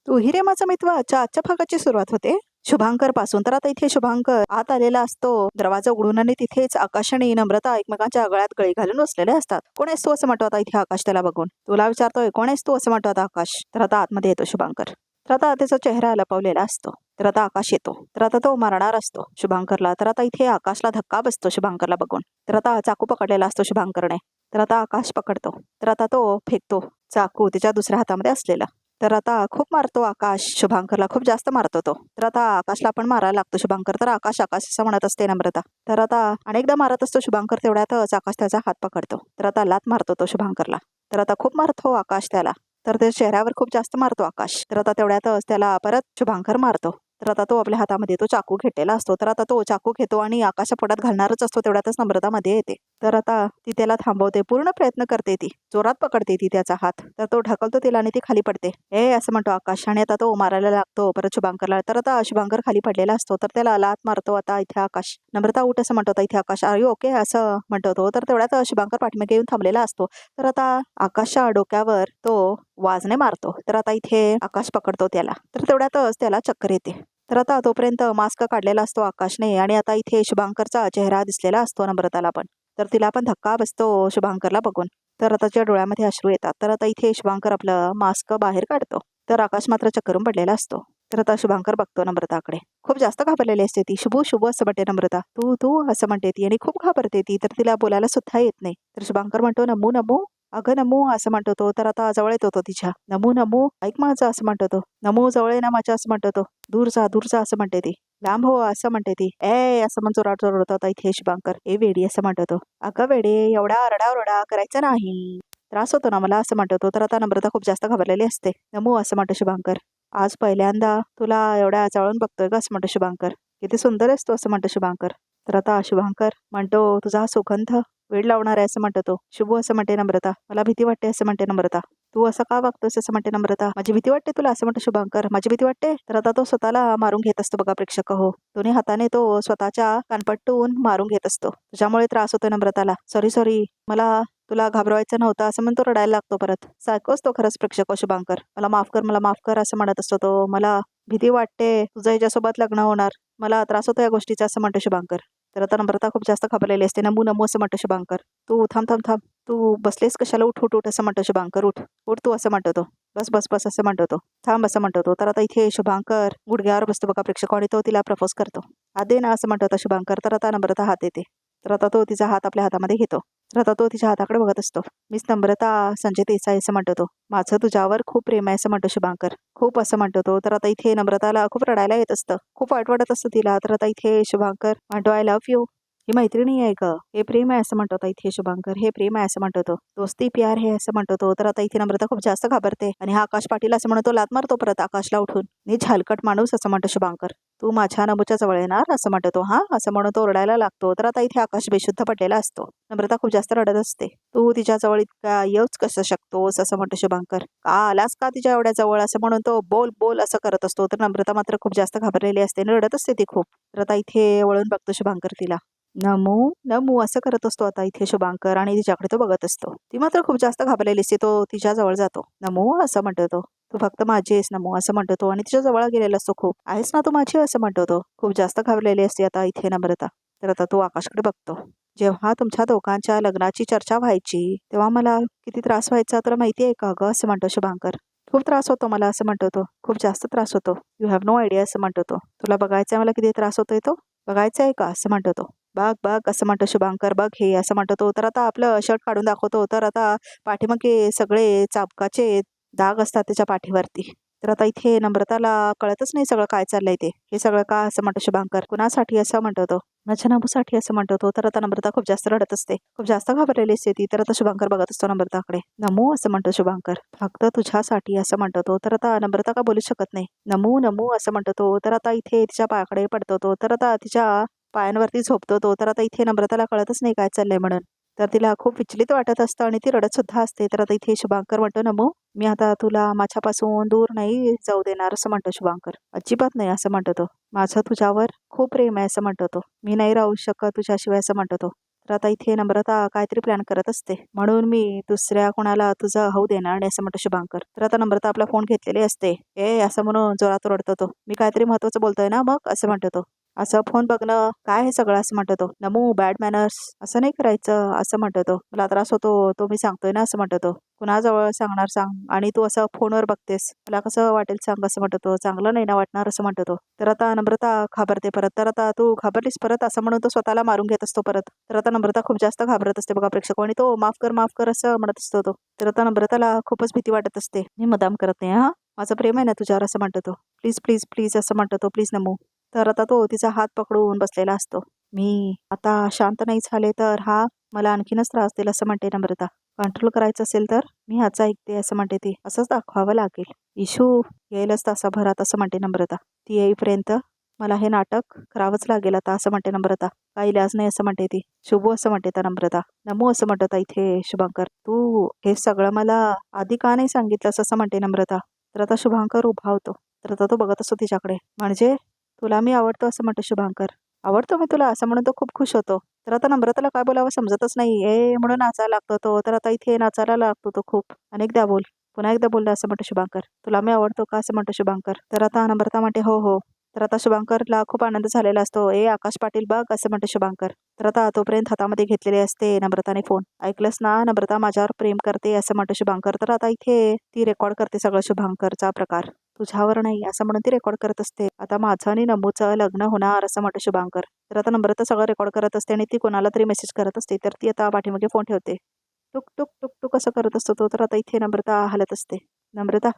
तू रे माझा मित्राच्या आजच्या भागाची सुरुवात होते शुभांकर पासून. तर आता इथे शुभांकर आत आलेला असतो दरवाजा उघडून आणि तिथेच आकाश आणि नम्रता एकमेकांच्या गळ्यात गळी घालून बसलेले असतात. कोण आहेस तू असं म्हणतो आता इथे आकाश त्याला बघून. तुला विचारतोय कोण आहेस तू असं म्हणतो आता आकाश. तर आता आतमध्ये येतो शुभांकर. तर आता त्याचा चेहरा लपवलेला असतो. तर आता आकाश येतो. तर आता तो मारणार असतो शुभांकरला. तर आता इथे आकाशला धक्का बसतो शुभांकरला बघून. तर आता चाकू पकडलेला असतो शुभांकरने. तर आता आकाश पकडतो. तर आता तो फेकतो चाकू त्याच्या दुसऱ्या हातामध्ये असलेला. तर आता खूप मारतो आकाश शुभांकरला, खूप जास्त मारतो तो. तर आता आकाशला पण मारायला लागतो शुभांकर. तर आकाश आकाश असं म्हणत असते नम्रता. तर आता अनेकदा मारत असतो शुभांकर, तेवढ्यातच आकाश त्याचा हात पकडतो. तर आता लात मारतो तो शुभांकरला. तर आता खूप मारतो आकाश त्याला. तर त्या चेहऱ्यावर खूप जास्त मारतो आकाश. तर आता तेवढ्यातच त्याला परत शुभांकर मारतो. तर आता तो आपल्या हातामध्ये तो चाकू घेतलेला असतो. तर आता तो चाकू घेतो आणि आकाशच्या पोटात घालणारच असतो, तेवढ्यातच नम्रता मध्ये येते. तर आता ती त्याला थांबवते, पूर्ण प्रयत्न करते ती, जोरात पकडते ती त्याचा हात. तर तो ढकलतो तिला आणि ती खाली पडते. असं म्हणतो आकाश आणि आता तो मारायला लागतो परत शुभांकरला. तर आता शुभांकर खाली पडलेला असतो. तर त्याला लात मारतो आता इथे आकाश. नम्रता उठ असं म्हणतो आता इथे आकाश. आर यू ओके असं म्हणतो तो. तर तेवढ्यात शुभांकर पाठीमागे येऊन थांबलेला असतो. तर आता आकाशच्या डोक्यावर तो वाजने मारतो. तर आता इथे आकाश पकडतो त्याला. तर तेवढ्यातच त्याला चक्कर येते. तर आता तोपर्यंत मास्क काढलेला असतो आकाशने आणि आता इथे शुभांकरचा चेहरा दिसलेला असतो नम्रताला पण. तर तिला पण धक्का बसतो शुभांकरला बघून. तर आता तिच्या डोळ्यामध्ये अश्रू येतात. तर आता इथे शुभांकर आपलं मास्क बाहेर काढतो. तर आकाश मात्र चक्करून पडलेला असतो. तर आता शुभांकर बघतो नम्रताकडे. खूप जास्त घाबरलेली असते ती. शुभू शुभू असं म्हणते नम्रता. तू तू असं म्हणते ती आणि खूप घाबरते ती. तर तिला बोलायला सुद्धा येत नाही. तर शुभांकर म्हणतो नमू नमू. अगं नमू असं म्हणतो तो. तर आता जवळ येतो तो तिच्या. नमू नमू ऐक माझं असं म्हणतो तो. नमू जवळ ये ना माझ्या असं म्हणतो तो. दूर जा असं म्हणते ती. लांब हो असं म्हणते ती. असं म्हणून जोरात जोरात होता इथे शुभांकर. वेडी असं म्हणतो तो. अगं वेडे एवढा आरडाओरडा करायचा नाही, त्रास होतो ना मला असं म्हणतो तो. तर आता नम्रता खूप जास्त घाबरलेली असते. नमू असं म्हणतो शुभांकर. आज पहिल्यांदा तुला एवढ्या जवळून बघतोय का असं म्हणतो शुभांकर. किती सुंदर आहेस तू असं म्हणतो शुभांकर. तर आता शुभांकर म्हणतो तुझा हा सुगंध वेळ लावणार आहे असं म्हणतो तो. शुभू असं म्हणते नम्रता. मला भीती वाटते असं म्हणते नम्रता. तू असं का वागतोस असं म्हणते नम्रता. माझी भीती वाटते तुला असं म्हणतो शुभांकर. माझी भीती वाटते. तर आता तो स्वतःला मारून घेत असतो बघा प्रेक्षक हो. दोन्ही हाताने तो स्वतःच्या कानपट्टून मारून घेत असतो. तुझ्यामुळे त्रास होतो नम्रताला. सॉरी सॉरी मला तुला घाबरवायचं नव्हतं असं म्हणून तो रडायला लागतो परत. सारखंच तो खरंच प्रेक्षक शुभांकर. मला माफ कर असं म्हणत असतो तो. मला भीती वाटते तुझं याच्यासोबत लग्न होणार. मला त्रास होतो या गोष्टीचा असं म्हणतो शुभांकर. तर आता नम्रता खूप जास्त घाबरलेली असते. नमू नमू असं म्हणतो शुभांकर. तू थांब थांब थांब. तू बसलेस कशाला. उठ उठ उठ असं म्हणतो शुभांकर. उठ उठ तू असं म्हणतो तो. बस बस बस असं म्हणतो तो. थांब असं म्हणतो तो. तर आता इथे शुभांकर गुडघ्यावर बसतो बघा प्रेक्षक आणि तो तिला प्रपोज करतो. हात दे ना असं म्हणतो आता शुभांकर. तर आता नम्रता हात देते. तर आता तो तिचा हात आपल्या हातामध्ये घेतो. तर आता तो तिच्या हाताकडे बघत असतो. मिस नम्रता संजय देसाई असं म्हणतो तो. माझं तुझ्यावर खूप प्रेम आहे असं म्हणतो शुभांकर. खूप असं म्हणतो तो. तर आता इथे नम्रताला खूप रडायला येत असतं. खूप वाईट वाटत असतं तिला. तर आता इथे शुभांकर म्हणतो आय लव्ह यू. ही मैत्रिणी आहे का. हे प्रेम आहे असं म्हणतो इथे शुभांकर. हे प्रेम आहे असं म्हणतो तो. दोस्ती प्यार हे असं म्हणतो तो. तर आता इथे नम्रता खूप जास्त घाबरते आणि हा आकाश पाटील असं म्हणतो लात मारतो परत आकाशला उठून. नी झालकट माणूस असं म्हणतो शुभांकर. तू माझ्या नमूच्या जवळ येणार असं म्हणतो तो. हा असं म्हणून तो रडायला लागतो. तर आता इथे आकाश बेशुद्ध पडलेला असतो. नम्रता खूप जास्त रडत असते. तू तिच्या जवळ इतका येऊच कसं शकतोस असं म्हणतो शुभांकर. का आलास का तिच्या एवढ्या जवळ असं म्हणून तो बोल बोल असं करत असतो. तर नम्रता मात्र खूप जास्त घाबरलेली असते आणि रडत असते ती खूप. तर आता इथे वळून बघतो शुभांकर तिला. नमू नमू असं करत असतो आता इथे शुभांकर आणि तिच्याकडे तो बघत असतो. ती मात्र खूप जास्त घाबरलेली असते. तो तिच्या जवळ जातो. नमू असं म्हणतो तो. तू फक्त माझी आहेस नमू असं म्हणतो तो आणि तिच्या जवळ गेलेला असतो खूप. आहेस ना तू माझी असं म्हणतो तो. खूप जास्त घाबरलेली असते आता इथे नम्रता. तर आता तो आकाशकडे बघतो. जेव्हा तुमच्या दोघांच्या लग्नाची चर्चा व्हायची तेव्हा मला किती त्रास व्हायचा तुला माहिती आहे का ग असं म्हणतो शुभांकर. खूप त्रास होतो मला असं म्हणतो तो. खूप जास्त त्रास होतो. यू हॅव नो आयडिया असं म्हणतो तो. तुला बघायचंय मला किती त्रास होतोय तो. बघायचं आहे का असं म्हणतो तो. बघ बघ असं म्हणतो शुभांकर. बघ हे असं म्हणतो तो. तर आता आपलं शर्ट काढून दाखवतो. तर आता पाठीमागे सगळे चाबकाचे डाग असतात त्याच्या पाठीवरती. तर आता इथे नम्रताला कळतच नाही सगळं काय चाललंय ते. हे सगळं का असं म्हणतो शुभांकर. कुणासाठी असं म्हणतो तो. माझ्या नमूसाठी असं म्हणतो तो. तर आता नम्रता खूप जास्त रडत असते. खूप जास्त घाबरलेली असते ती. तर आता शुभांकर बघत असतो नम्रताकडे. नमू असं म्हणतो शुभांकर. फक्त तुझ्यासाठी असं म्हणतो तो. तर आता नम्रता का बोलू शकत नाही. नमू नमू असं म्हणतो तो. तर आता इथे तिच्या पायाकडे पडतो तो. तर आता तिच्या पायांवरती झोपतो तो. तर आता इथे नम्रताला कळतच नाही काय चाललंय म्हणून. तर तिला खूप विचलित वाटत असतं आणि ती रडत सुद्धा असते. तर आता इथे शुभांकर म्हणतो नमू मी आता तुला माझ्यापासून दूर नाही जाऊ देणार असं म्हणतो शुभांकर. अजिबात नाही असं म्हणतो तो. माझं तुझ्यावर खूप प्रेम आहे असं म्हणतो तो. मी नाही राहू शकत तुझ्याशिवाय असं म्हणतो तो. तर आता इथे नम्रता काहीतरी प्लॅन करत असते, म्हणून मी दुसऱ्या कोणाला तुझं होऊ देणार नाही असं म्हणतो शुभांकर. तर आता नम्रता आपला फोन घेतलेली असते. असं म्हणून जोरात रडतो तो. मी काहीतरी महत्वाचं बोलतोय ना मग असं म्हणतो तो. असं फोन बघणं काय हे सगळं असं म्हणतो तो. नमू बॅड मॅनर्स असं नाही करायचं असं म्हणतो तो. मला त्रास होतो तो मी सांगतोय ना असं म्हणतो तो. कुणाजवळ सांगणार सांग, आणि तू असं फोनवर बघतेस मला कसं वाटेल सांग असं म्हणतो तो. चांगलं नाही ना वाटणार असं म्हणतो तो. तर आता नम्रता घाबरते परत. तर आता तू घाबरलीस परत असं म्हणून तो स्वतःला मारून घेत असतो परत. तर आता नम्रता खूप जास्त घाबरत असते बघा प्रेक्षक, आणि तो माफ कर असं म्हणत असतो तो. तर आता नम्रताला खूपच भीती वाटत असते. मी मुद्दाम करत नाही हा, माझं प्रेम आहे ना तुझ्यावर असं म्हणतो तो. प्लीज प्लीज प्लीज असं म्हणतो तो. प्लीज नमू. तर आता तो तिचा हात पकडून बसलेला असतो. मी आता शांत नाही झाले तर हा मला आणखीनच त्रास देईल असं म्हणते नम्रता. कंट्रोल करायचं असेल तर मी ह्याचा ऐकते असं म्हणते ती. असंच दाखवावं लागेल. इशू येईलच तासाभरात असं म्हणते नम्रता. ती येईपर्यंत मला हे नाटक करावंच लागेल आता असं म्हणते नम्रता. काही इलाज नाही असं म्हणते ती. शुभू असं म्हणते त्या नम्रता. नमू असं म्हणतात इथे शुभंकर. तू हे सगळं मला आधी का नाही सांगितलंस असं म्हणते नम्रता. तर आता शुभांकर उभा होतो. तर आता तो बघत असतो तिच्याकडे. म्हणजे तुला मी आवडतो असं म्हणतो शुभांकर. आवडतो मी तुला असं म्हणून तो खूप खुश होतो. तर आता नम्रताला काय बोलावं समजतच नाही. म्हणून नाचायला लागतो तो. तर आता इथे नाचायला लागतो तो खूप. अनेकदा बोल, पुन्हा एकदा बोलला असं म्हणतो शुभांकर. तुला मी आवडतो का असं म्हणतो शुभांकर. तर आता नम्रता म्हणते हो हो. तर आता शुभांकरला खूप आनंद झालेला असतो. आकाश पाटील बघ असं म्हणतो शुभांकर. तर आता तोपर्यंत हातामध्ये घेतलेले असते नम्रताने फोन. ऐकलंस ना नम्रता माझ्यावर प्रेम करते असं म्हणतो शुभांकर. तर आता इथे ती रेकॉर्ड करते सगळं शुभांकरचा प्रकार. तुझ्यावर नाही असं म्हणून ती रेकॉर्ड करत असते. आता माझं आणि नमूचं लग्न होणार असं म्हणतो शुभांकर. तर आता नम्रता सगळं रेकॉर्ड करत असते आणि ती कोणाला तरी मेसेज करत असते. तर ती आता पाठीमागे फोन ठेवते. टुक टुक टुक टुक असं करत असतो तो. तर आता इथे नम्रता हलत असते. नम्रता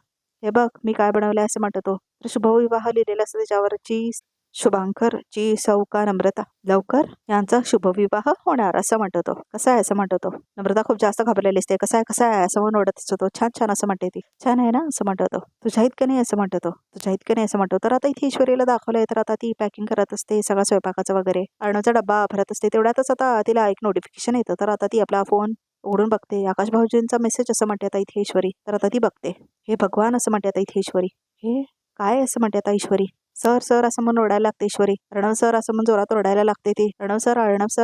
हे बघ मी काय बनवलंय असं म्हणतो तो. तर शुभविवाह लिहिलेला असतं त्याच्यावरची शुभांकरची सौका नम्रता. लवकर यांचा शुभविवाह होणार असं म्हणतो तो. कसं आहे असं म्हणतो तो. नम्रता खूप जास्त घाबरलेली असते. कसं आहे असं म्हणून ओढत असतो तो. छान छान असं म्हणते ती. छान आहे ना असं म्हणतो तो. तुझ्या इतकं नाही असं म्हणतो तो. तुझ्या इतकं नाही असं म्हणतो. तर आता इथे ईश्वरीला दाखवलंय. तर आता ती पॅकिंग करत असते सगळं स्वयंपाकाचं वगैरे. अर्णवचा डब्बा भरत असते. तेवढ्यातच आता तिला एक नोटिफिकेशन येतं. तर आता ती आपला फोन उघडून बघते. आकाश भाऊजींचा मेसेज असं म्हणते आता इथे ईश्वरी. तर आता ती बघते. हे भगवान असं म्हणते आता इथे ईश्वरी. हे काय असं म्हणते आता ईश्वरी. सर सर असं म्हणून ओढायला लागते ईश्वरी. अर्णव सर असं म्हणून जोरात ओढायला लागते ती. अर्णव सर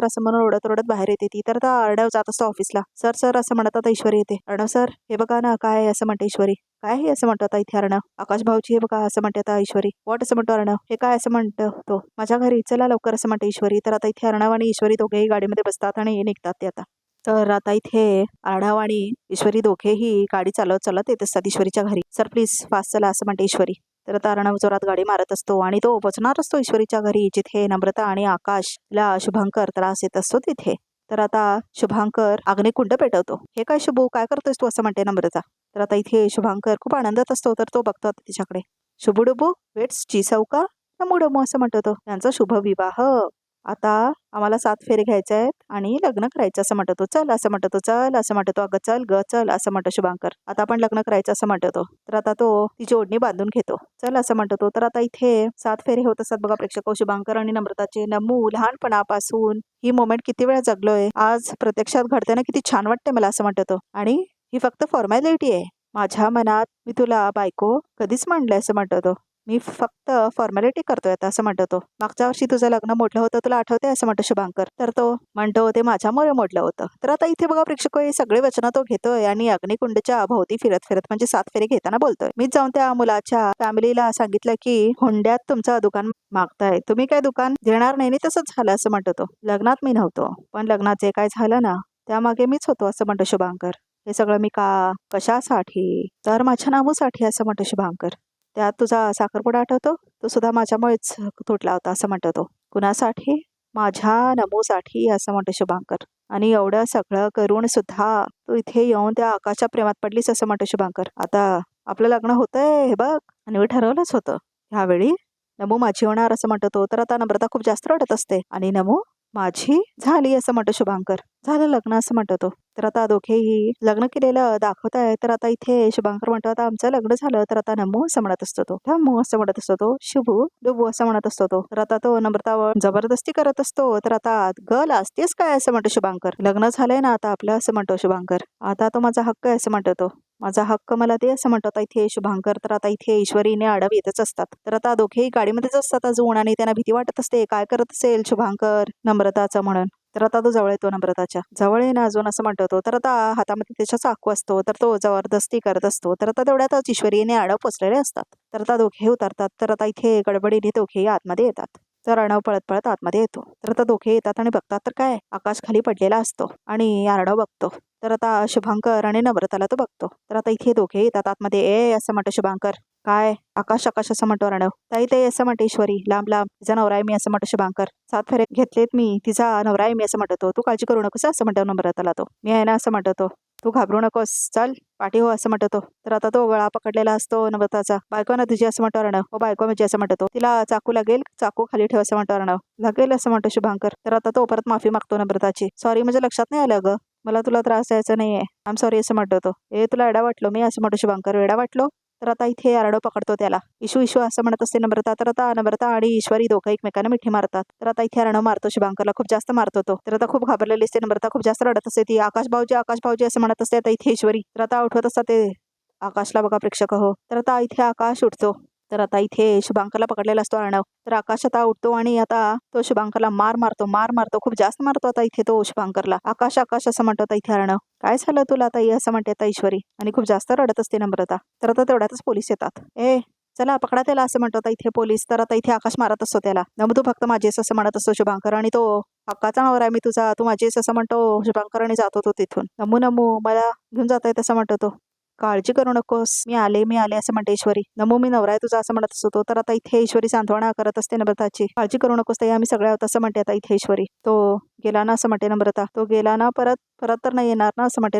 असं म्हणून ओढत ओढत बाहेर येते ती. तर आता अर्णव जात असतो ऑफिसला. सर सर असं म्हणत आता ईश्वरी येते. अर्णव सर हे बघा ना काय असं म्हणते ईश्वरी. काय हे असं म्हणतो आता इथे अर्णव. आकाश भाऊची हे बघा असं म्हणते आता ईश्वरी. वॉट असं म्हणतो अर्णव. हे काय असं म्हणतो तो. माझ्या घरी चला लवकर असं म्हणते ईश्वरी. तर आता इथे अर्णव आणि ईश्वरी दोघेही गाडीमध्ये बसतात आणि निघतात ते आता. तर आता इथे अर्णव आणि ईश्वरी दोघेही गाडी चालवत चालत येत असतात ईश्वरीच्या घरी. सर प्लीज फास्ट चला असं म्हणते ईश्वरी. तर आता अर्णव जोरात गाडी मारत असतो आणि तो पोचणार असतो ईश्वरीच्या घरी, जिथे नम्रता आणि आकाशला शुभांकर त्रास येत असतो तिथे. तर आता शुभांकर अग्निकुंड पेटवतो. हे काय शुभू काय करतोयस तू असं म्हणते नम्रता. तर आता इथे शुभांकर खूप आनंदात असतो. तर तो बघतो आता तिच्याकडे. शुभुडुबू वेट्स ची चौका नमुडमू असं म्हणतो तो. त्यांचा शुभ विवाह आता आम्हाला 7 फेरे घ्यायचे आहेत आणि लग्न करायचं असं म्हणतो तो. चल असं म्हणतो तो. चल असं म्हणतो तो. अगं चल ग चल असं म्हणतो शुभांकर. आता आपण लग्न करायचं असं म्हणतो तो. तर आता तो तिची ओढणी बांधून घेतो. चल असं म्हणतो तो. तर आता इथे 7 फेरे होत असतात बघा प्रेक्षक. शुभांकर आणि नम्रताचे. नमू लहानपणापासून ही मोमेंट किती वेळा जगलोय. आज प्रत्यक्षात घडताना किती छान वाटते मला असं म्हणतो तो. आणि ही फक्त फॉर्मॅलिटी आहे. माझ्या मनात मी तुला बायको कधीच म्हणलंय असं म्हणतो तो. मी फक्त फॉर्मॅलिटी करतोय आता असं म्हणतो तो. मागच्या वर्षी तुझं लग्न मोडलं होतं तुला आठवतंय असं म्हणतो शुभांकर. तर तो म्हणतो ते माझ्यामुळे मोडलं होतं. तर आता इथे बघा प्रेक्षक हे सगळे वचनं तो घेतोय आणि अग्निकुंडच्या भोवती फिरत फिरत म्हणजे 7 फेरे घेताना बोलतोय. मी जाऊन त्या मुलाच्या फॅमिलीला सांगितलं की हुंड्यात तुमचं दुकान मागताय, तुम्ही काय दुकान देणार नाही. तसंच झालं असं म्हणतो तो. लग्नात मी नव्हतो पण लग्नात जे काय झालं ना त्यामागे मीच होतो असं म्हणतो शुभांकर. हे सगळं मी कशासाठी तर माझ्या नामूसाठी असं म्हणतो शुभांकर. त्यात तुझा साखरपुडा आठवतो तो सुद्धा माझ्यामुळेच तुटला होता असं म्हणतो तो. कुणासाठी माझ्या नमूसाठी असं म्हणतो शुभांकर. आणि एवढं सगळं करून सुद्धा तू इथे येऊन त्या आकाशच्या प्रेमात पडलीस असं म्हणतो शुभांकर. आता आपलं लग्न होतंय हे बघ आणि मी ठरवलंच होतं ह्यावेळी नमू माझी होणार असं म्हणतो तो. तर आता नम्रता खूप जास्त रडत असते आणि नमू माझी झाली असं म्हणतो शुभांकर. झालं लग्न असं म्हणतो तो. तर आता दोघेही लग्न केलेलं दाखवत आहे. तर आता इथे शुभांकर म्हणतो आता आमचं लग्न झालं. तर आता नमू असं म्हणत असतो तो. नमू असं म्हणत असतो तो. शुभू डुबू असं म्हणत असतो तो. तर आता तो नम्रतावर जबरदस्ती करत असतो. तर आता गल असतेस काय असं म्हणतो शुभांकर. लग्न झालंय ना आता आपलं असं म्हणतो शुभांकर. आता तो माझा हक्क आहे असं म्हणतो तो. माझा हक्क मला दे असं म्हणतो आता इथे शुभांकर. तर आता इथे ईश्वरीने आडव येतच असतात. तर आता दोघेही गाडीमध्येच असतात अजून आणि त्यांना भीती वाटत असते काय करत असेल शुभांकर नम्रताचं म्हणून. तर आता तो जवळ येतो नम्रताच्या. जवळ ये ना अजून असं म्हणतो तो. तर आता हातामध्ये त्याच्या चाकू असतो. तर तो जबरदस्ती करत असतो. तर आता तेवढ्यातच ईश्वरीने आडव पोचलेले असतात. तर आता दोघे उतरतात. तर आता इथे गडबडीने दोघेही आतमध्ये येतात. तर अर्णव पळत पळत आतमध्ये येतो. तर आता दोघे येतात आणि बघतात तर काय आकाश खाली पडलेला असतो आणि अर्णव बघतो. तर आता शुभांकर आणि नम्रताला तो बघतो. तर आता इथे दोघे येतात आतमध्ये. ए असं म्हणतो शुभांकर. काय आकाश आकाश असं म्हणतो अर्णव. ताई ते असं म्हणते ईश्वरी. लांब लांब तिचा नवरा आहे मी असं म्हणतो शुभांकर. 7 फेरे घेतलेत मी. तिचा नवरा आहे मी असं म्हणतो. तू काळजी करू नकोस असं म्हणतो नम्रताला तो. मी आहे ना असं म्हणतो. तू घाबरू नकोस. चल पाठी हो असं म्हणतो. तर आता तो गळा पकडलेला असतो नम्रताचा. बायको ना तुझी असं म्हणतो अर्णव. हो बायको म्हणजे असं म्हणतो. तिला चाकू लागेल. चाकू खाली ठेव असं म्हणतो अर्णव. लागेल असं म्हणतो शुभांकर. तर आता तो परत माफी मागतो नम्रताची. सॉरी म्हणजे लक्षात नाही आलं ग. मला तुला त्रास द्यायचा नाहीये. आय एम सॉरी असं म्हणतो तो. तुला एडा वाटलो मी असं म्हणतो शुभांकर. एडा वाटलो. तर आता इथे अर्णव पकडतो त्याला. इशू असं म्हणत असते नम्रता. तर आता नम्रता आणि ईश्वरी दोघं एकमेकांना मिठी मारतात. तर आता इथे अर्णव मारतो शुभांकरला. खूप जास्त मारतो तो. तर आता खूप घाबरलेली असते नम्रता. खूप जास्त रडत असते ती. आकाश भाऊजी असं म्हणत असते आता इथे ईश्वरी. तर आता उठवत असतात ते आकाशला बघा प्रेक्षक हो. तर आता इथे आकाश उठतो. तर आता इथे शुभांकरला पकडलेला असतो अर्णव. तर आकाश आता उठतो आणि आता तो शुभांकरला मार मारतो. खूप जास्त मारतो आता इथे तो शुभांकरला. आकाश असं म्हणतो आता इथे अर्णव. काय झालं तुला आता असं म्हणते आता ईश्वरी. आणि खूप जास्त रडत असते नम्रता. तर आता तेवढ्यातच पोलीस येतात. चला पकडा त्याला असं म्हणतो आता इथे पोलीस. तर आता इथे आकाश मारत असतो त्याला. नमू तू फक्त माझेस असं म्हणत असतो शुभांकर. आणि तो हक्काचा नवरा आहे मी तुझा. तू माझेस असं म्हणतो शुभांकर आणि जातो तो तिथून. नमू मला घेऊन जात आहे तसं म्हणतो तो. काळजी करू नकोस. मी आले असं म्हणते ईश्वरी. नमू मी नवरा आहे तुझा असं म्हणत असतो तो. तर आता इथे ईश्वरी सांत्वना करत असते नम्रताची. काळजी करू नकोस ताई आम्ही सगळ्या आहोत असं म्हणते आता इथे ईश्वरी. तो गेला ना असं म्हणते नम्रता. तो गेला ना परत तर नाही येणार ना असं म्हणते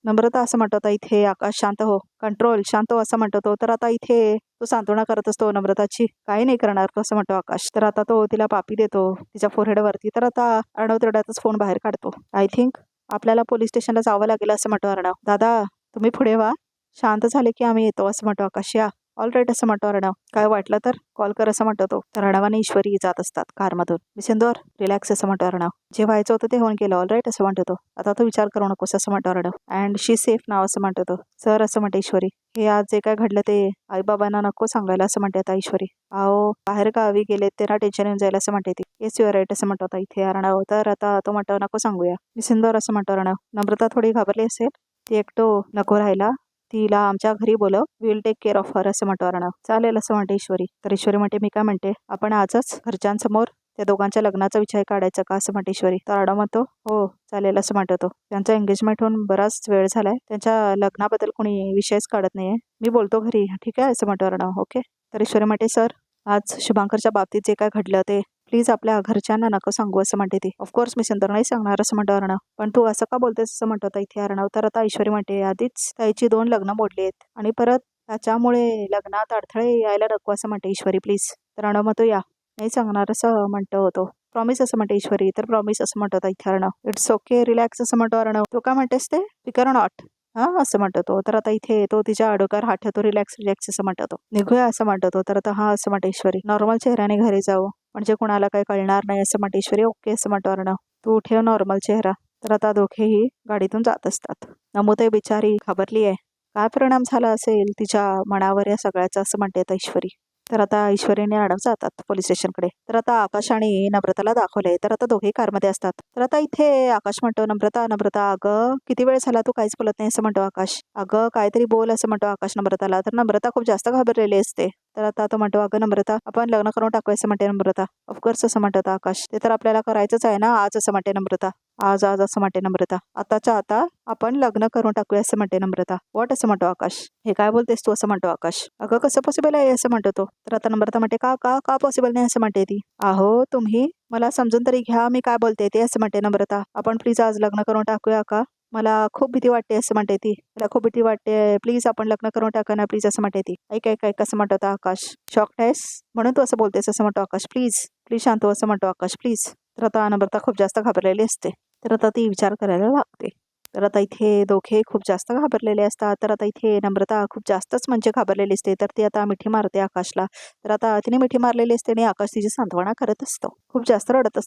नम्रता असं म्हणतो आता इथे आकाश शांत हो. कंट्रोल शांत हो असं म्हणतो तो. तर आता इथे तो सांत्वना करत असतो नम्रताची. काही नाही करणार असं म्हणतो आकाश. तर आता तो तिला पापी देतो तिच्या फोरहेडवरती. तर आता अर्णव तेवढ्यातच फोन बाहेर काढतो. आय थिंक आपल्याला पोलीस स्टेशनला जावं लागेल असं म्हणतो अर्णव. दादा तुम्ही पुढे व्हा. शांत झाले की आम्ही येतो असं म्हणतो आकाश. या ऑलराईट असं म्हणतो अर्णव. काय वाटलं तर कॉल कर असं म्हणतो तो. तर अर्णवाने ईश्वरी जात असतात कारमधून. सिंदूर रिलॅक्स असं म्हणतो अर्णव. जे व्हायचं होतं ते होऊन गेलं ऑलराईट असं म्हणतो तो. आता तो विचार करू नकोस असं म्हणतो अर्णव. अँड शी सेफ नाव असं म्हणतो तो. सर असं म्हणते ईश्वरी. हे आज जे काय घडलं ते आईबाबांना नको सांगायला असं म्हणते आता ईश्वरी. अहो बाहेर गावी गेले त्यांना टेन्शन येऊन जाईल असं म्हणते ती. येस युअर राईट असं म्हणतो आता इथे अर्णव. तर आता तो म्हणतो नको सांगूया. सिंदूर असं म्हणतो अर्णव. नम्रता थोडी घाबरली असेल. ती एकटो नको राहायला. तिला आमच्या घरी बोलव. Will take care of her असं म्हणतो अर्णव. चालेल असं म्हणते ईश्वरी. तर ईश्वरी म्हणते मी काय म्हणते आपण आजच घरच्यांसमोर त्या दोघांच्या लग्नाचा विषय काढायचा का असं म्हणते ईश्वरी. तर अर्णव म्हणतो हो चालेल असं म्हणतो तो. त्यांचा एंगेजमेंट होऊन बराच वेळ झालाय. त्यांच्या लग्नाबद्दल कोणी विषयच काढत नाहीये. मी बोलतो घरी ठीक आहे असं म्हणतो अर्णव. ओके. तर ईश्वरी म्हणते सर आज शुभांकरच्या बाबतीत जे काय घडलं ते प्लीज आपल्या घरच्यांना नको सांगू असं म्हणते ती. ऑफकोर्स मी सिंदूर नाही सांगणार असं म्हणतो अर्णव. पण तू असं का बोलतेस असं म्हणतो आता इथे अर्णव. तर आता ईश्वरी म्हणते आधीच त्याची 2 लग्न मोडली आहेत आणि परत त्याच्यामुळे लग्नात अडथळे यायला नको असं म्हणते ईश्वरी प्लीज. तर अर्णव म्हणतो या नाही सांगणार असं म्हणतो होतो. प्रॉमिस असं म्हणते ईश्वरी. तर प्रॉमिस असं म्हणतो आता इथे अर्णव. इट्स ओके रिलॅक्स असं म्हणतो अर्णव. तू काय म्हणतेस ते स्पीकर नॉट हा असं म्हणतो तो. तर आता इथे तो तिच्या डोक्यावर हात ठेवतो. रिलॅक्स असं म्हणतो तो. निघूया असं म्हणतो तो. तर आता हा असं म्हणते ईश्वरी. नॉर्मल चेहऱ्याने घरी जाऊ म्हणजे कुणाला काही कळणार नाही असं म्हणते ईश्वरी. ओके असं म्हणतो अर्णव. तू ठेव नॉर्मल चेहरा. तर आता दोघेही गाडीतून जात असतात. नमूते बिचारी घाबरली आहे. काय परिणाम झाला असेल तिच्या मनावर या सगळ्याचा असं म्हणते आता ईश्वरी. तर आता ईश्वरीने अडव जातात पोलीस स्टेशनकडे. तर आता आकाश आणि नम्रताला दाखवले. तर आता दोघेही कारमध्ये असतात. तर आता इथे आकाश म्हणतो नम्रता अगं किती वेळ झाला तू काहीच बोलत नाही असं म्हणतो आकाश. अगं काहीतरी बोल असं म्हणतो आकाश नम्रताला. तर नम्रता खूप जास्त घाबरलेली असते. तर आता तो म्हणतो अगं नम्रता आपण लग्न करून टाकू असं म्हणते नम्रता. ऑफकोर्स असं म्हणतात आकाश. ते तर आपल्याला करायचंच आहे ना आज असं म्हणते नम्रता. आज असं म्हणते नम्रता. आताच्या आता आपण लग्न करून टाकूया असं म्हणते नम्रता. वॉट असं म्हणतो आकाश. हे काय बोलतेस तू असं म्हणतो आकाश. अगं कसं पॉसिबल आहे असं म्हणतो तो. तर आता नम्रता म्हणते का पॉसिबल नाही असं म्हणते ती. अहो तुम्ही मला समजून तरी घ्या मी काय बोलते ते असं म्हणते नम्रता. आपण प्लीज आज लग्न करून टाकूया का. मला खूप भीती वाटते असं म्हणते ती. मला खूप भीती वाटते प्लीज आपण लग्न करून टाका ना प्लीज असं म्हणते ती. ऐक असं म्हणतो आकाश. शॉक्ड आहेस म्हणून तू असं बोलतेस असं म्हणतो आकाश. प्लीज शांत हो असं म्हणतो आकाश प्लीज. तर आता नम्रता खूप जास्त घाबरलेली असते. तर आता ती विचार करायला लागते. तर आता इथे दोघे खूप जास्त घाबरलेले असतात. तर आता इथे नम्रता खूप जास्तच म्हणजे घाबरलेली असते. तर ती आता मिठी मारते आकाशला. तर आता तिने मिठी मारलेली असते आणि आकाश तिची सांत्वना करत असतो. खूप जास्त रडत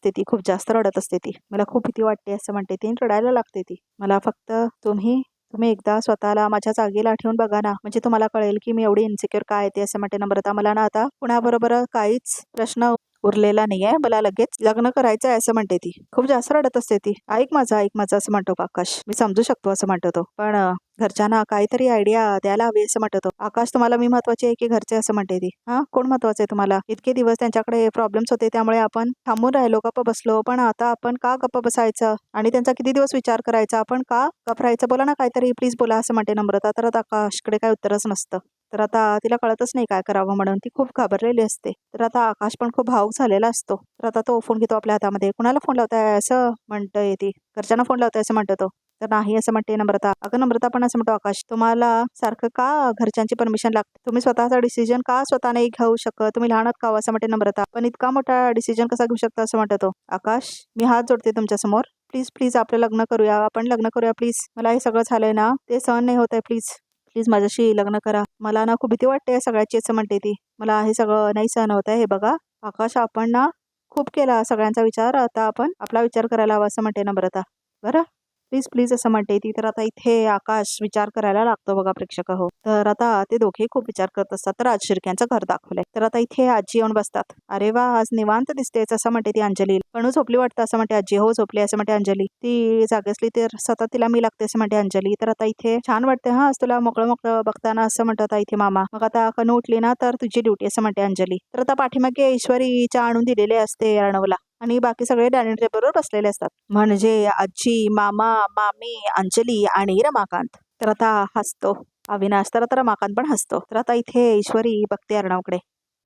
असते ती. मला खूप भीती वाटते असं म्हणते ती. रडायला लागते ती. मला फक्त तुम्ही एकदा स्वतःला माझ्या जागेला ठेवून बघा ना म्हणजे तुम्हाला कळेल की मी एवढी इन्सिक्युअर काय ते असं म्हणते नम्रता. मला ना आता कुणाबरोबर काहीच प्रश्न उरलेला नाहीये, मला लगेच लग्न करायचं आहे असं म्हणते ती. खूप जास्त रडत असते ती. ऐक माझं असं म्हणतो आकाश. मी समजू शकतो असं म्हणतो तो, पण घरच्यांना काहीतरी आयडिया द्यायला हवी असं म्हणतो तो. आकाश, तुम्हाला मी महत्वाची आहे की घरचे असं म्हणते ती. हा, कोण महत्वाचं आहे तुम्हाला? इतके दिवस त्यांच्याकडे प्रॉब्लेम्स होते त्यामुळे आपण थांबून राहिलो, गप्प बसलो, पण आता आपण का गप्प बसायचं आणि त्यांचा किती दिवस विचार करायचा? आपण का गप्प राहायचं? बोला ना काहीतरी, प्लीज बोला असं म्हणते नम्रता. तर आता आकाशकडे काही उत्तरच नसतं. तर आता तिला कळतच नाही काय करावं म्हणून. ती खूप घाबरलेली असते. तर आता आकाश पण खूप भावूक झालेला असतो. तर आता तो फोन घेतो आपल्या हातामध्ये. कुणाला फोन लावताय असं म्हणतोय ती. घरच्यांना फोन लावताय असं म्हणतो तो. तर नाही असं म्हणते नम्रता. अगं नम्रता, पण असं म्हणतो आकाश, तुम्हाला सारखं का घरच्यांची परमिशन लागते? तुम्ही स्वतःचा डिसिजन का स्वतः नाही घेऊ शकत? तुम्ही लहान आहात का हो? असं म्हणते नम्रता. पण इतका मोठा डिसिजन कसा घेऊ शकता असं म्हणतो तो. आकाश, मी हात जोडते तुमच्या समोर. प्लीज प्लीज आपलं लग्न करूया, आपण लग्न करूया प्लीज. मला हे सगळं झालंय ना, ते सहन नाही होत आहे. प्लीज प्लीज माझ्याशी लग्न करा. मला ना खूप भीती वाटते सगळ्याची असं म्हणते ती. मला हे सगळं नाही सहन होत आहे. हे बघा आकाश, आपण ना खूप केला सगळ्यांचा विचार, आता आपण आपला विचार करायला हवा असं म्हणते नम्रता. बरं, प्लीज प्लीज असं म्हणते ती. तर आता इथे आकाश विचार करायला लागतो बघा प्रेक्षक हो. तर आता ते दोघे खूप विचार करत असतात. तर आज शिर्क्यांचं घर दाखवलंय. तर आता इथे आजी येऊन बसतात. अरे वा, आज निवांत दिसतेच असं म्हणते ती अंजली. पण झोपली वाटतं असं म्हणते आजी. हो झोपली असं म्हणते अंजली. ती जागी असली तर सतत तिला मी लागते असं म्हणते अंजली. तर आता इथे छान वाटते हा, आज तुला मोकळं मोकळं बघताना असं म्हणतात इथे मामा. मग आता कनू उठली ना तर तुझी ड्युटी असं म्हणते अंजली. तर आता पाठीमागे ईश्वरीच्या आणून दिलेले असते अर्णवला आणि बाकी सगळे डायनिंग टेबलवर बसलेले असतात. म्हणजे आजी, मामा, मामी, अंजली आणि रमाकांत. तर आता हसतो अविनाश. तर आता रमाकांत पण हसतो. तर आता इथे ईश्वरी बघते अर्णवकडे.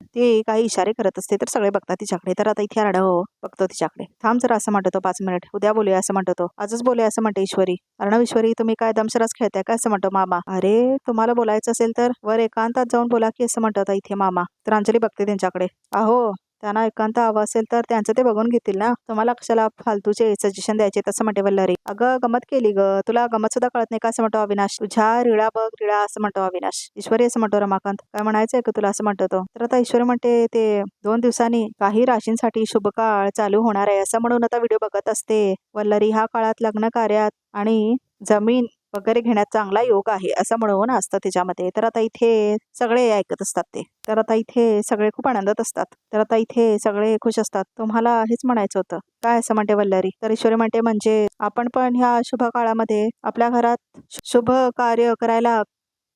ते काही इशारे करत असते तर सगळे बघतात तिच्याकडे. तर आता इथे अर्णव बघतो तिच्याकडे. थांब जरा असं म्हणतो तो, 5 मिनिट, उद्या बोलूया असं म्हणतो तो. आजच बोलूया असं म्हणते ईश्वरी. अर्णव, ईश्वरी तुम्ही काय दमशरास खेळताय काय असं म्हणतो मामा. अरे तुम्हाला बोलायचं असेल तर वर एकांतात जाऊन बोला की असं म्हणतात इथे मामा. तर अंजली बघते त्यांच्याकडे. अहो, त्यांना एकांत हवं असेल तर त्यांचं ते बघून घेतील ना, तुम्हाला कशाला फालतूचे सजेशन द्यायचे तसं म्हणते वल्लरी. अगं गमत केली ग, तुला गमत सुद्धा कळत नाही का असं म्हणतो अविनाश. तुझ्या रिळा बघ रिळा असं म्हणतो अविनाश. ईश्वरी असं म्हणतो रमाकांत. काय म्हणायचंय का तुला असं म्हणतो तो. तर आता ईश्वरी म्हणते ते 2 दिवसांनी काही राशींसाठी शुभ काळ चालू होणार आहे असं म्हणून आता व्हिडिओ बघत असते वल्लरी. ह्या काळात लग्न कार्यात आणि जमीन वगैरे घेण्यात चांगला योग आहे असं म्हणून असतं त्याच्यामध्ये. तर आता इथे सगळे ऐकत असतात ते. तर आता इथे सगळे खूप आनंदात असतात. तर आता इथे सगळे खुश असतात. तुम्हाला हेच म्हणायचं होतं काय असं म्हणते वल्लरी. तर ईश्वरी म्हणते म्हणजे आपण पण ह्या शुभ काळामध्ये आपल्या घरात शुभ कार्य करायला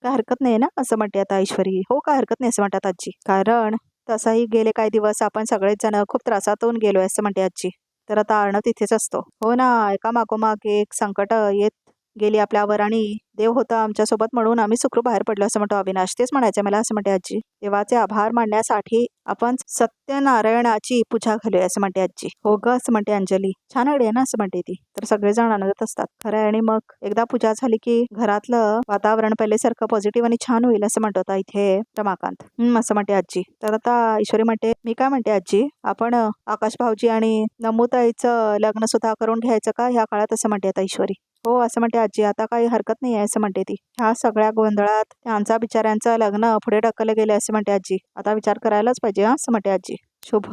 काय हरकत नाही ना असं म्हणते आता ईश्वरी. हो, काय हरकत नाही असं म्हणतात आजी. कारण तसाही गेले काही दिवस आपण सगळेच जण खूप त्रासातून गेलोय असं म्हणते आजी. तर आता अर्णव तिथेच असतो. हो ना, एका मागोमाग एक संकट येत गेली आपल्यावर आणि देव होता आमच्यासोबत म्हणून आम्ही सुखरूप बाहेर पडलो असं म्हणतो अविनाश. तेच म्हणायचं मला असं म्हणते आजी. देवाचे आभार मानण्यासाठी आपण सत्यनारायणाची पूजा घालूया असं म्हणते आजी. हो ग असं म्हणते अंजली. छान आयडिया ना असं म्हणते ती. तर सगळेजण आनंदात असतात खरं आहे. आणि मग एकदा पूजा झाली की घरातलं वातावरण पहिल्यासारखं पॉझिटिव्ह आणि छान होईल असं म्हणतो आता इथे रमाकांत. असं म्हणते आजी. तर आता ईश्वरी म्हणते मी काय म्हणते आजी, आपण आकाश भाऊजी आणि नमुताईचं लग्न सुद्धा करून घ्यायचं का ह्या काळात असं म्हणते आता ईश्वरी. हो असं म्हणते आजी, आता काही हरकत नाही आहे असं म्हणते ती. ह्या सगळ्या गोंधळात त्यांचा बिचाऱ्यांचं लग्न पुढे ढकललं गेले असं म्हणते आजी. आता विचार करायलाच पाहिजे असं म्हणते आजी. शुभ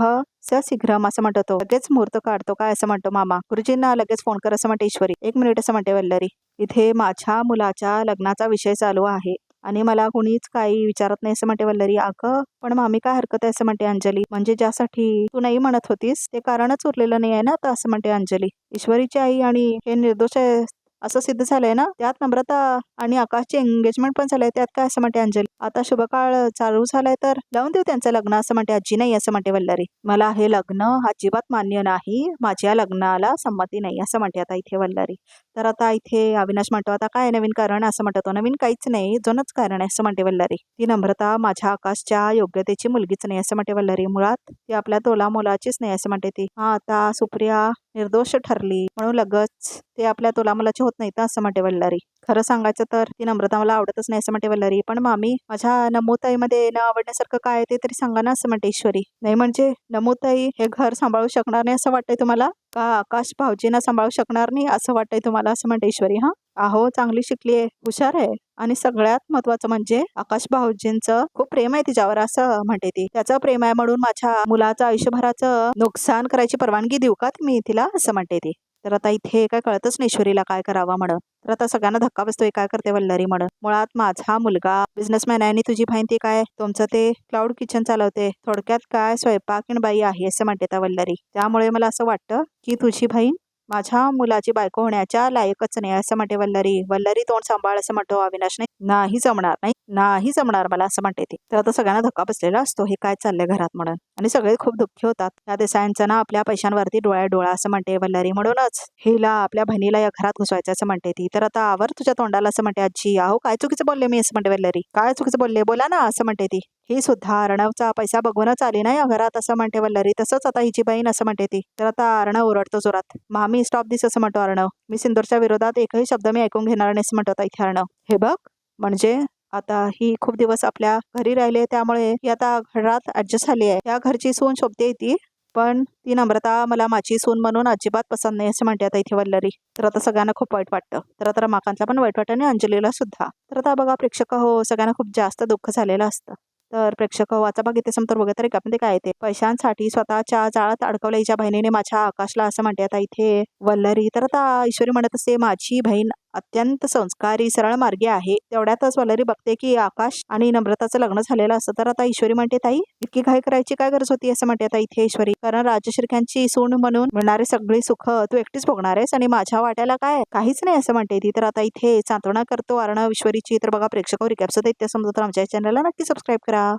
स शीघ्रम असं म्हणतो तो. लगेच मुहूर्त काढतो काय असं म्हणतो मामा. गुरुजींना लगेच फोन कर असं म्हणते ईश्वरी. 1 मिनिट असं म्हणते वल्लरी. इथे माझ्या मुलाच्या लग्नाचा विषय चालू आहे आणि मला कुणीच काही विचारत नाही असं म्हणते वल्लरी. अगं पण मामी काय हरकत आहे असं म्हणते अंजली. म्हणजे ज्यासाठी तू नाही म्हणत होतीस ते कारणच उरलेलं नाही आहे ना आता असं म्हणते अंजली. ईश्वरीची आई आणि हे निर्दोष आहे असं सिद्ध झालंय ना, त्यात नम्रता आणि आकाशची एंगेजमेंट पण झालंय, त्यात काय असं म्हणते अंजली. आता शुभकाळ चालू झालाय तर लावून देऊ त्यांचं लग्न असं म्हणते आजी. नाही असं म्हणते वल्लरी. मला हे लग्न अजिबात मान्य नाही, माझ्या लग्नाला संमती नाही असं म्हणते आता इथे वल्लरी. तर आता इथे अविनाश म्हणतो आता काय नवीन कारण असं म्हणतो. नवीन काहीच नाही, जुनच कारण आहे असं म्हणते वल्लरी. ती नम्रता माझ्या आकाशच्या योग्यतेची मुलगीच नाही असं म्हणते वल्लरी. मुळात ती आपल्या तोला मोलाचीच नाही असं म्हणते ती. हा, आता सुप्रिया निर्दोष ठरली म्हणून लगच ते आपल्या तोला मोलाची होत नाही असं म्हणते वल्लरी. खरं सांगायचं तर ती नम्रता मला आवडतच नाही असं म्हणते वल्लरी. पण मामी माझ्या नमुताईमध्ये न आवडण्यासारखं काय ते तरी सांगा ना असं म्हणते ईश्वरी. नाही म्हणजे नमुताई हे घर सांभाळू शकणार नाही असं वाटतंय तुम्हाला का आकाश भाऊजींना सांभाळू शकणार नाही असं वाटतंय तुम्हाला असं म्हणते ईश्वरी. हा अहो, चांगली शिकली आहे, हुशार आहे आणि सगळ्यात महत्वाचं म्हणजे आकाश भाऊजींचं खूप प्रेम आहे तिच्यावर असं म्हणते ती. त्याचं प्रेम आहे म्हणून माझ्या मुलाचं आयुष्यभराचं नुकसान करायची परवानगी देऊ का मी तिला असं म्हणते ती. तर आता इथे काय कळतच नाही ईश्वरीला काय करावा म्हणून. तर आता सगळ्यांना धक्का बसतोय, काय करते वल्लरी म्हणून. मुळात माझा मुलगा बिझनेसमॅन आहे आणि तुझी बहीण ती काय तुमचं ते क्लाउड किचन चालवते. थोडक्यात काय स्वयंपाकीण बाई आहे असं म्हणते त्या वल्लरी. त्यामुळे मला असं वाटतं की तुझी बहीण माझ्या मुलाची बायको होण्याच्या लायकच नाही असं म्हणते वल्लरी. वल्लरी तोंड सांभाळ असं म्हणतो अविनाश. नाही जमणार, नाही जमणार मला असं म्हणते ती. तर आता सगळ्यांना धक्का बसलेला असतो, हे काय चाललंय घरात म्हणून. आणि सगळे खूप दुःखी होतात. त्या देसायांचा ना आपल्या पैशांवरती डोळ्या डोळा असं म्हणते वल्लरी. म्हणूनच हिला आपल्या बहिणीला या घरात घुसवायचं असं म्हणते ती. तर आता आवर तुझ्या तोंडाला असं म्हणते आजी. अहो काय चुकीचं बोलले मी असं म्हणते वल्लरी. काय चुकीचं बोलले बोला ना असं म्हणते ती. ही सुद्धा अर्णवचा पैसा बघूनच आली ना या घरात असं म्हणते वल्लरी. तसंच आता हिची बहीण असं म्हणते ती. तर आता अर्णव ओरडतो जोरात. मामी स्टॉप दिस असं म्हणतो अर्णव. मी सिंदूरच्या विरोधात एकही शब्द मी ऐकून घेणार नाही असं म्हणतो आता इथे अर्णव. हे बघ म्हणजे आता ही खूप दिवस आपल्या घरी राहिले त्यामुळे ही आता घरात ऍडजस्ट झाली आहे. या घरची सून शोभते ती, पण ती नम्रता मला माझी सून म्हणून अजिबात पसंत नाही असं म्हणते आता इथे वल्लरी. तर आता सगळ्यांना खूप वाईट वाटतं. तर आता रमाकांतला पण वाईट वाटतं आणि अंजलीला सुद्धा. तर आता बघा प्रेक्षक हो, सगळ्यांना खूप जास्त दुःख झालेलं असतं. तर प्रेक्षक हो, आता बघ इथे समोर बघत तरी का पण ते काय ते पैशांसाठी स्वतःच्या जाळात अडकवलं हिच्या बहिणीने माझ्या आकाशला असं म्हणते आता इथे वल्लरी. तर आता ईश्वरी म्हणत असते माझी बहीण अत्यंत संस्कारी सरळ मार्गी आहे. तेवढ्यातच वल्लरी बघते की आकाश आणि नम्रताचं लग्न झालेलं असतं. तर आता ईश्वरी म्हणते ताई इतकी घाई करायची काय गरज होती असं म्हणते आता इथे ईश्वरी. कारण राजशिर्क्यांची सून म्हणून मिळणारी सगळी सुख तू एकटीच भोगणार आहेस आणि माझ्या वाट्याला काय काहीच नाही असं म्हणते ती. तर आता इथे सांत्वना करतो अर्णव ईश्वरीची. तर बघा प्रेक्षक रिकॅप्स इथे समजत आमच्या चॅनलला नक्की सबस्क्राईब करा.